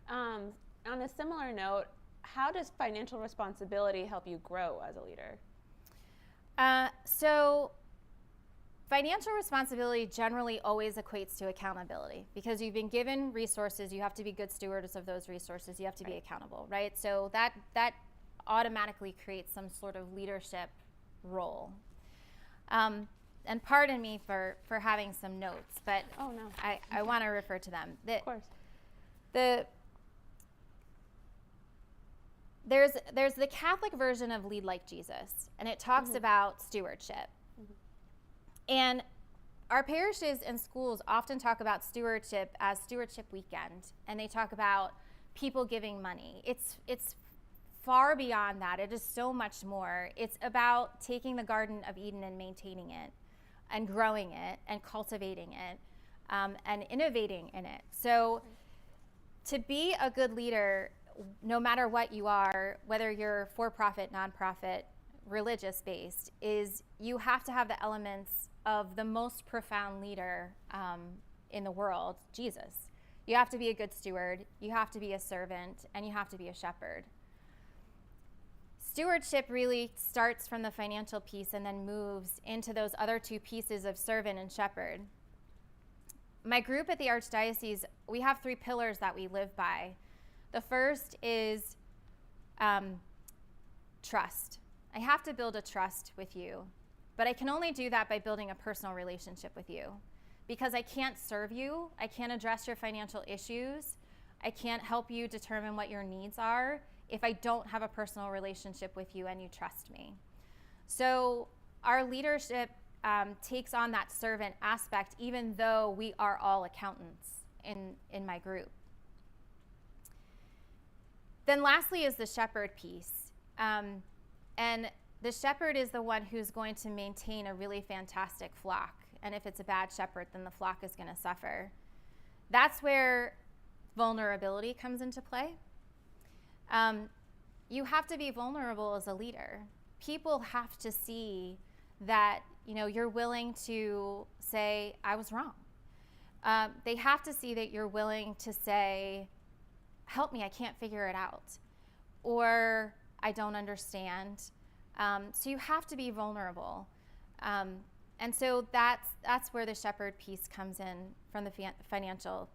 On a similar note, how does financial responsibility help you grow as a leader? So financial responsibility generally always equates to accountability, because you've been given resources, you have to be good stewards of those resources, you have to be accountable, right? So that automatically creates some sort of leadership role. And pardon me for having some notes, but Oh, no. I want to refer to them. Of course. There's the Catholic version of Lead Like Jesus, and it talks about stewardship. And our parishes and schools often talk about stewardship as Stewardship Weekend, and they talk about people giving money. It's far beyond that. It is so much more. It's about taking the Garden of Eden and maintaining it, and growing it, and cultivating it, and innovating in it. So to be a good leader, no matter what you are, whether you're for-profit, nonprofit, religious-based, is you have to have the elements of the most profound leader in the world, Jesus. You have to be a good steward, you have to be a servant, and you have to be a shepherd. Stewardship really starts from the financial piece and then moves into those other two pieces of servant and shepherd. My group at the Archdiocese, we have 3 pillars that we live by. The first is trust. I have to build a trust with you, but I can only do that by building a personal relationship with you, because I can't serve you, I can't address your financial issues I can't help you determine what your needs are if I don't have a personal relationship with you and you trust me. So our leadership takes on that servant aspect, even though we are all accountants in my group. Then lastly is the shepherd piece. And the shepherd is the one who's going to maintain a really fantastic flock. And if it's a bad shepherd, then the flock is going to suffer. That's where vulnerability comes into play. You have to be vulnerable as a leader. People have to see that, you're willing to say, I was wrong. They have to see that you're willing to say, help me, I can't figure it out. Or I don't understand. So you have to be vulnerable. And so that's where the shepherd piece comes in from the financial.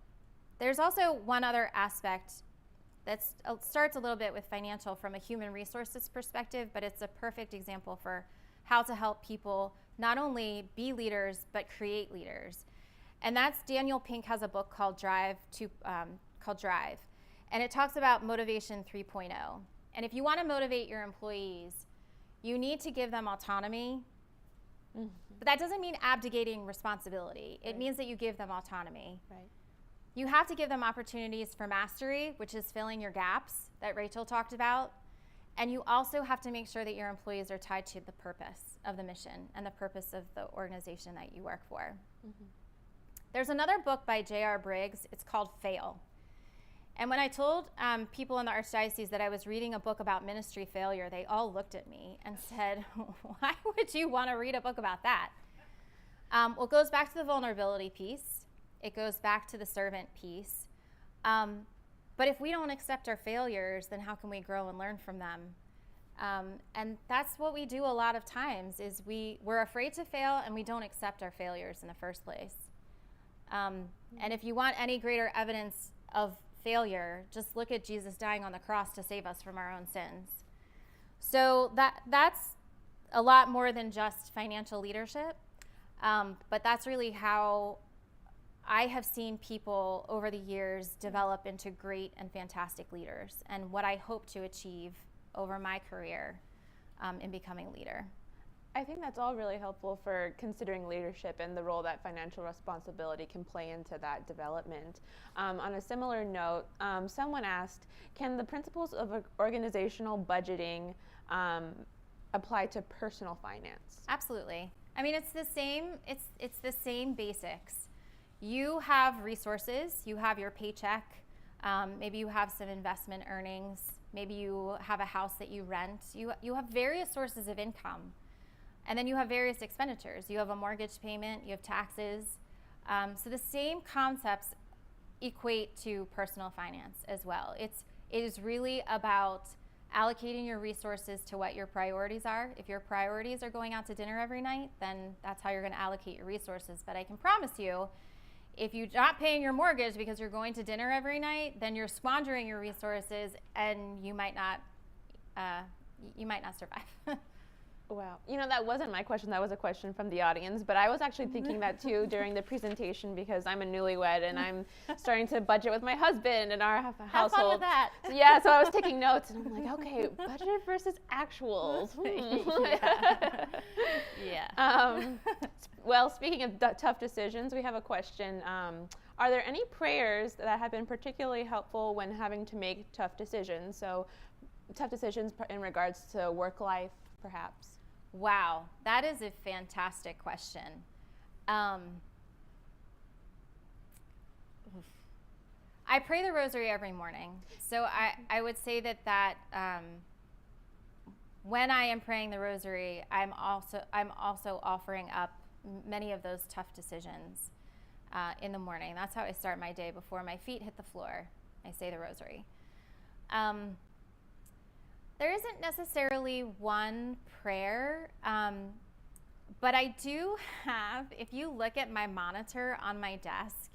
There's also one other aspect that starts a little bit with financial from a human resources perspective, but it's a perfect example for how to help people not only be leaders, but create leaders. And that's Daniel Pink has a book called Drive. And it talks about motivation 3.0. And if you want to motivate your employees, you need to give them autonomy. Mm-hmm. But that doesn't mean abdicating responsibility. It means that you give them autonomy. Right. You have to give them opportunities for mastery, which is filling your gaps that Rachel talked about. And you also have to make sure that your employees are tied to the purpose of the mission and the purpose of the organization that you work for. Mm-hmm. There's another book by J.R. Briggs. It's called Fail. And when I told people in the Archdiocese that I was reading a book about ministry failure, they all looked at me and said, why would you want to read a book about that? Well, it goes back to the vulnerability piece. It goes back to the servant piece. But if we don't accept our failures, then how can we grow and learn from them? And that's what we do a lot of times is we're afraid to fail and we don't accept our failures in the first place. And if you want any greater evidence of failure, just look at Jesus dying on the cross to save us from our own sins. So that's a lot more than just financial leadership, but that's really how I have seen people over the years develop into great and fantastic leaders, and what I hope to achieve over my career in becoming a leader. I think that's all really helpful for considering leadership and the role that financial responsibility can play into that development. On a similar note, someone asked, can the principles of organizational budgeting apply to personal finance? Absolutely. I mean, it's the same basics. You have resources, you have your paycheck, maybe you have some investment earnings, maybe you have a house that you rent, you have various sources of income. And then you have various expenditures. You have a mortgage payment, you have taxes. So the same concepts equate to personal finance as well. It is really about allocating your resources to what your priorities are. If your priorities are going out to dinner every night, then that's how you're going to allocate your resources. But I can promise you, if you're not paying your mortgage because you're going to dinner every night, then you're squandering your resources and you might not survive. Wow. That wasn't my question. That was a question from the audience. But I was actually thinking that too during the presentation because I'm a newlywed and I'm starting to budget with my husband and our household. Have fun with that. So I was taking notes and I'm like, okay, budget versus actuals. Yeah. Well, speaking of tough decisions, we have a question. Are there any prayers that have been particularly helpful when having to make tough decisions? So tough decisions in regards to work life, perhaps. Wow, that is a fantastic question. I pray the rosary every morning. So I would say that when I am praying the rosary, I'm also offering up many of those tough decisions in the morning. That's how I start my day before my feet hit the floor. I say the rosary. There isn't necessarily one prayer, but I do have, if you look at my monitor on my desk,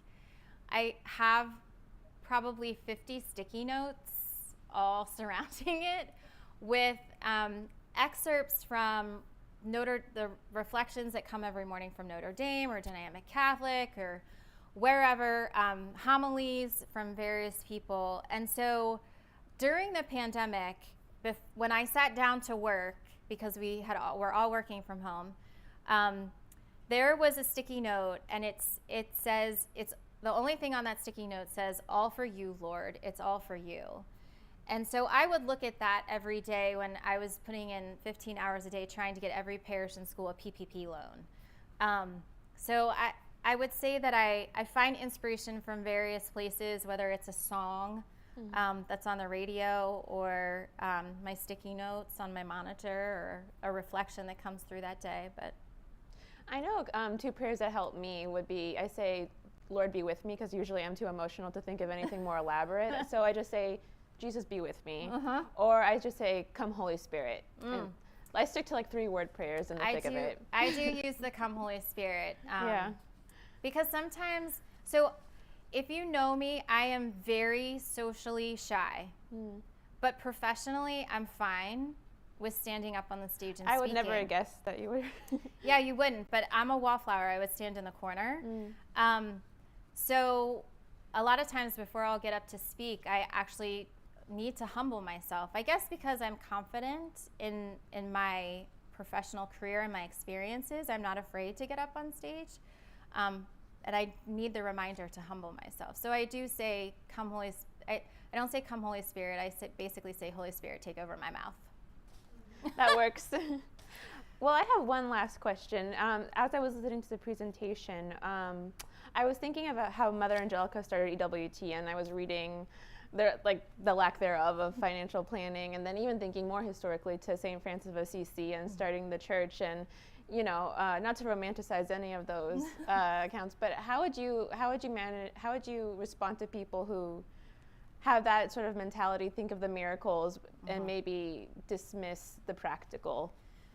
I have probably 50 sticky notes all surrounding it with excerpts from the reflections that come every morning from Notre Dame or Dynamic Catholic or wherever, homilies from various people. And so during the pandemic, when I sat down to work, because we're all working from home, there was a sticky note, and it says, the only thing on that sticky note says, "All for you, Lord, it's all for you." And so I would look at that every day when I was putting in 15 hours a day trying to get every parish and school a PPP loan. So I would say that I find inspiration from various places, whether it's a song that's on the radio, or my sticky notes on my monitor, or a reflection that comes through that day. But I know 2 prayers that help me would be, I say, "Lord, be with me," because usually I'm too emotional to think of anything more elaborate. So I just say, "Jesus, be with me." Or I just say, "Come, Holy Spirit." And I stick to like 3-word prayers in the thick of it. I do use the "Come, Holy Spirit." Yeah. Because sometimes, so if you know me, I am very socially shy. But professionally, I'm fine with standing up on the stage and speaking. I would never have guessed that you would. Yeah, you wouldn't, but I'm a wallflower. I would stand in the corner. So a lot of times before I'll get up to speak, I actually need to humble myself. I guess because I'm confident in my professional career and my experiences, I'm not afraid to get up on stage. And I need the reminder to humble myself. So I do say, "Come, Holy Spirit." I don't say, "Come, Holy Spirit." I basically say, "Holy Spirit, take over my mouth." That works. Well, I have one last question. As I was listening to the presentation, I was thinking about how Mother Angelica started EWT, and I was reading the lack thereof of financial planning, and then even thinking more historically to St. Francis of Assisi and starting the church. And not to romanticize any of those accounts, but how would you respond to people who have that sort of mentality, think of the miracles, and maybe dismiss the practical?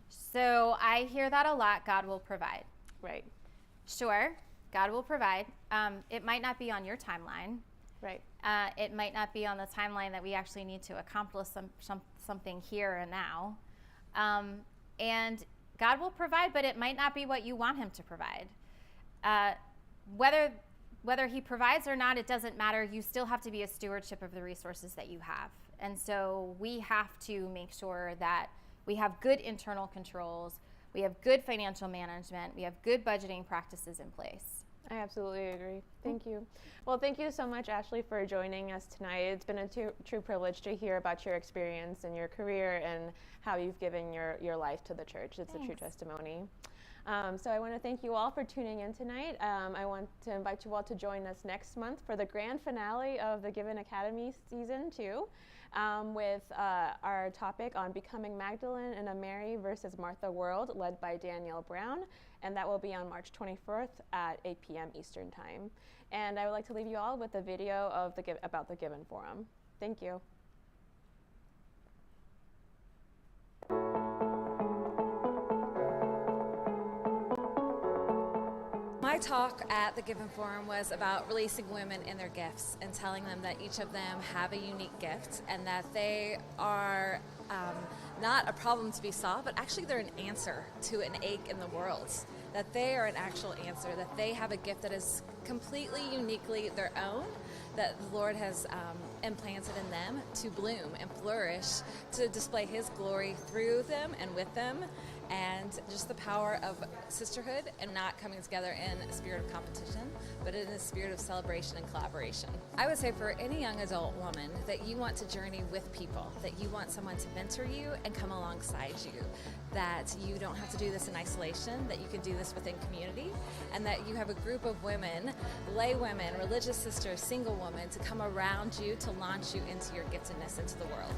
So I hear that a lot. God will provide. Right. Sure, God will provide. It might not be on your timeline. Right. It might not be on the timeline that we actually need to accomplish something here and now. And God will provide, but it might not be what you want him to provide. Whether he provides or not, it doesn't matter. You still have to be a stewardship of the resources that you have. And so we have to make sure that we have good internal controls, we have good financial management, we have good budgeting practices in place. I absolutely agree. Thank you. Well, thank you so much, Ashley, for joining us tonight. It's been a true privilege to hear about your experience and your career and how you've given your life to the church. It's a true testimony. So I want to thank you all for tuning in tonight. I want to invite you all to join us next month for the grand finale of the Given Academy Season 2 with our topic on Becoming Magdalene in a Mary versus Martha world, led by Danielle Brown. And that will be on March 24th at 8 p.m. Eastern Time. And I would like to leave you all with a video of about the Given Forum. Thank you. My talk at the Given Forum was about releasing women in their gifts and telling them that each of them have a unique gift and that they are not a problem to be solved, but actually they're an answer to an ache in the world. That they are an actual answer, that they have a gift that is completely, uniquely their own, that the Lord has implanted in them to bloom and flourish, to display His glory through them and with them, and just the power of sisterhood and not coming together in a spirit of competition, but in a spirit of celebration and collaboration. I would say for any young adult woman that you want to journey with people, that you want someone to mentor you and come alongside you, that you don't have to do this in isolation, that you can do this within community, and that you have a group of women, lay women, religious sisters, single women, to come around you to launch you into your giftedness into the world.